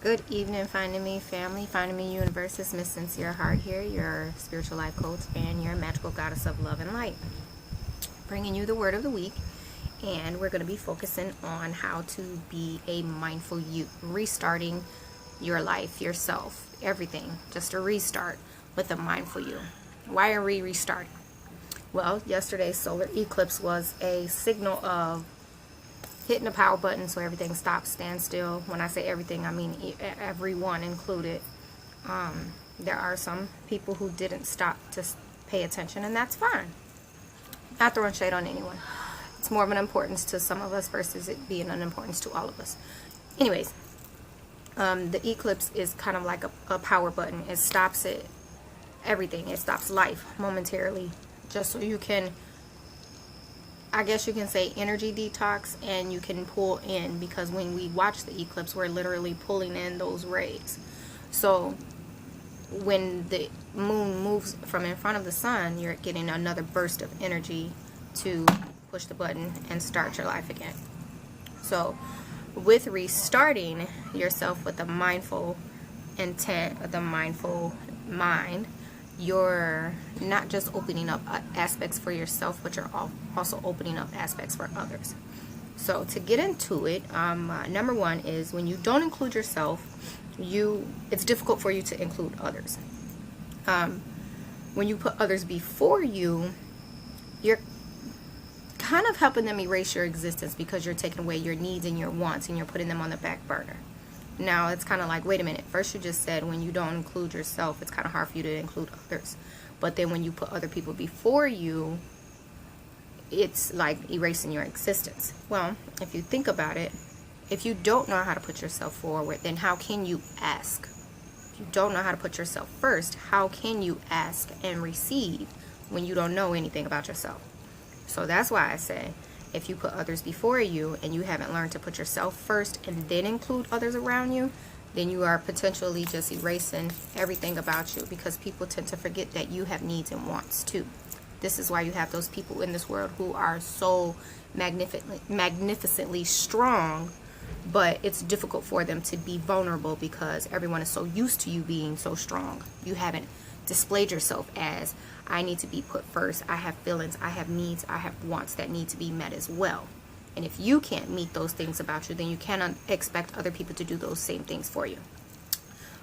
Good evening, Finding Me family, Finding Me universe. It's Miss Sincere Heart here, your spiritual life coach and your magical goddess of love and light. Bringing you the word of the week, and we're going to be focusing on how to be a mindful you, restarting your life, yourself, everything, just a restart with a mindful you. Why are we restarting? Well, yesterday's solar eclipse was a signal of hitting the power button so everything stops, stands still. When I say everything, I mean everyone included. There are some people who didn't stop to pay attention, and that's fine. Not throwing shade on anyone. It's more of an importance to some of us versus it being an importance to all of us. Anyways, the eclipse is kind of like a power button. It stops everything. It stops life momentarily, just so you can, I guess you can say, energy detox, and you can pull in, because when we watch the eclipse, we're literally pulling in those rays. So when the moon moves from in front of the sun, you're getting another burst of energy to push the button and start your life again. So with restarting yourself with a mindful intent, with a mindful mind, you're not just opening up aspects for yourself, but you're also opening up aspects for others. So to get into it, number one is, when you don't include yourself, it's difficult for you to include others. When you put others before you, you're kind of helping them erase your existence, because you're taking away your needs and your wants and you're putting them on the back burner. Now it's kind of like, wait a minute, first you just said when you don't include yourself, it's kind of hard for you to include others. But then when you put other people before you, it's like erasing your existence. Well, if you think about it, if you don't know how to put yourself forward, then how can you ask? If you don't know how to put yourself first, how can you ask and receive when you don't know anything about yourself? So that's why I say, if you put others before you and you haven't learned to put yourself first and then include others around you, then you are potentially just erasing everything about you, because people tend to forget that you have needs and wants too. This is why you have those people in this world who are so magnificently strong, but it's difficult for them to be vulnerable, because everyone is so used to you being so strong. You haven't displayed yourself as, I need to be put first. I have feelings, I have needs, I have wants that need to be met as well. And if you can't meet those things about you, then you cannot expect other people to do those same things for you.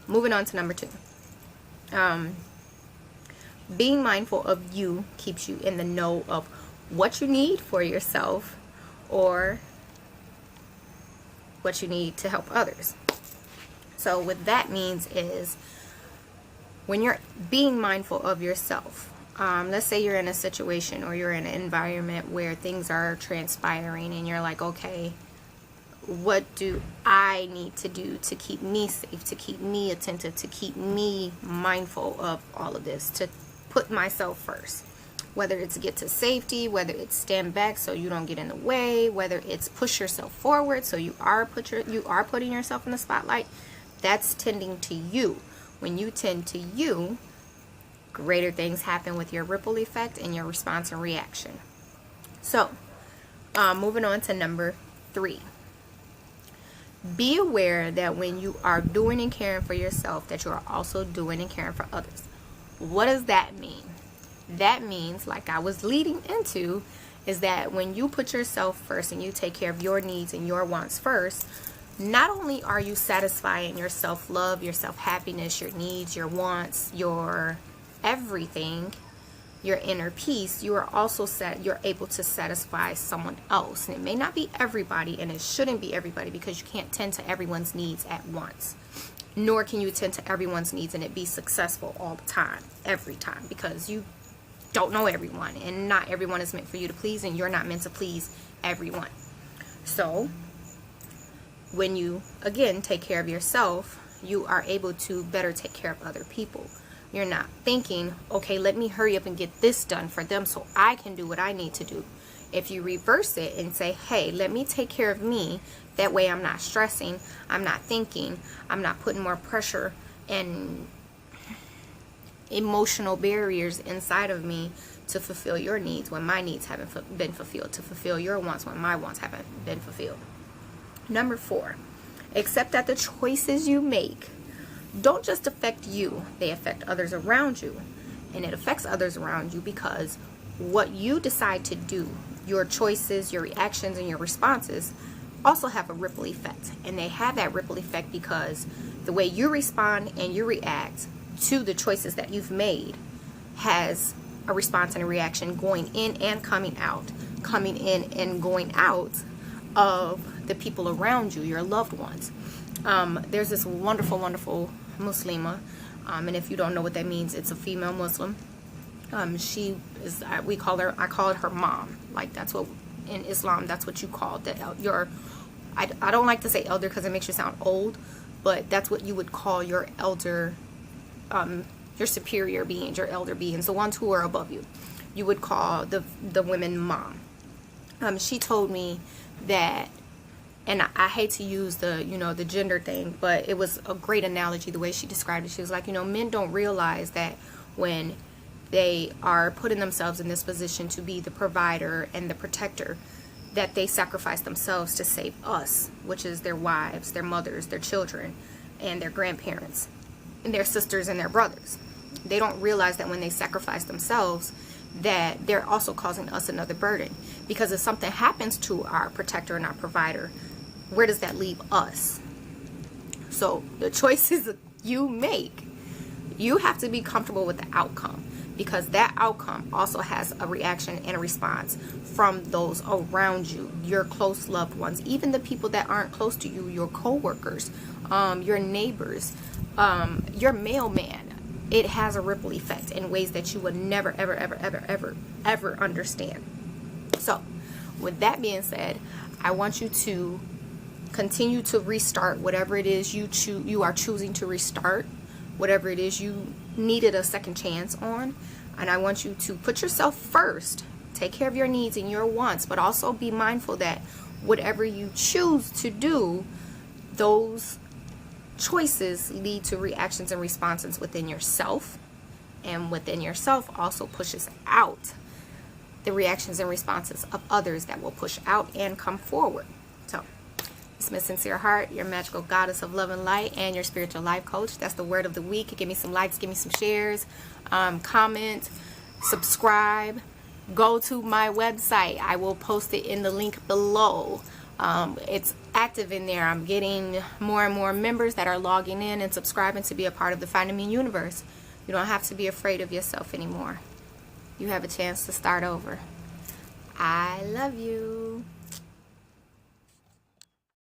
Moving on to number two. Being mindful of you keeps you in the know of what you need for yourself or what you need to help others. So what that means is, when you're being mindful of yourself, let's say you're in a situation or you're in an environment where things are transpiring and you're like, okay, what do I need to do to keep me safe, to keep me attentive, to keep me mindful of all of this, to put myself first? Whether it's get to safety, whether it's stand back so you don't get in the way, whether it's push yourself forward so you are putting yourself in the spotlight, that's tending to you. When you tend to you, greater things happen with your ripple effect and your response and reaction. So, moving on to number three. Be aware that when you are doing and caring for yourself, that you are also doing and caring for others. What does that mean? That means, like I was leading into, is that when you put yourself first and you take care of your needs and your wants first, not only are you satisfying your self-love, your self-happiness, your needs, your wants, your everything, your inner peace, you are also you're able to satisfy someone else. And it may not be everybody, and it shouldn't be everybody, because you can't tend to everyone's needs at once. Nor can you tend to everyone's needs and it be successful all the time, every time, because you don't know everyone, and not everyone is meant for you to please, and you're not meant to please everyone. So when you, again, take care of yourself, you are able to better take care of other people. You're not thinking, okay, let me hurry up and get this done for them so I can do what I need to do. If you reverse it and say, hey, let me take care of me, that way I'm not stressing, I'm not thinking, I'm not putting more pressure and emotional barriers inside of me to fulfill your needs when my needs haven't been fulfilled, to fulfill your wants when my wants haven't been fulfilled. Number 4, Accept that the choices you make don't just affect you, they affect others around you. And it affects others around you because what you decide to do, your choices, your reactions, and your responses also have a ripple effect. And they have that ripple effect because the way you respond and you react to the choices that you've made has a response and a reaction going in and coming out, coming in and going out of the people around you, your loved ones. There's this wonderful, wonderful Muslima, and if you don't know what that means, it's a female Muslim. She is, I call it her mom. Like, that's what in Islam, that's what you call your. I don't like to say elder because it makes you sound old, but that's what you would call your elder, your superior beings, your elder beings, the ones who are above you. You would call the women mom. She told me that, and I hate to use the gender thing, but it was a great analogy the way she described it. She was like, men don't realize that when they are putting themselves in this position to be the provider and the protector, that they sacrifice themselves to save us, which is their wives, their mothers, their children, and their grandparents, and their sisters and their brothers. They don't realize that when they sacrifice themselves, that they're also causing us another burden. Because if something happens to our protector and our provider, where does that leave us? So the choices you make, you have to be comfortable with the outcome, because that outcome also has a reaction and a response from those around you, your close loved ones, even the people that aren't close to you, your co-workers, your neighbors, your mailman. It has a ripple effect in ways that you would never, ever, ever, ever, ever, ever understand. So with that being said, I want you to continue to restart whatever it is you are choosing to restart, whatever it is you needed a second chance on. And I want you to put yourself first, take care of your needs and your wants, but also be mindful that whatever you choose to do, those choices lead to reactions and responses within yourself, and within yourself also pushes out the reactions and responses of others that will push out and come forward. So it's Miss Sincere Heart, your magical goddess of love and light, and your spiritual life coach. That's the word of the week. Give me some likes, give me some shares, comment, subscribe, go to my website. I will post it in the link below. It's active in there. I'm getting more and more members that are logging in and subscribing to be a part of the Find ʻmīn universe. You don't have to be afraid of yourself anymore. You have a chance to start over. I love you.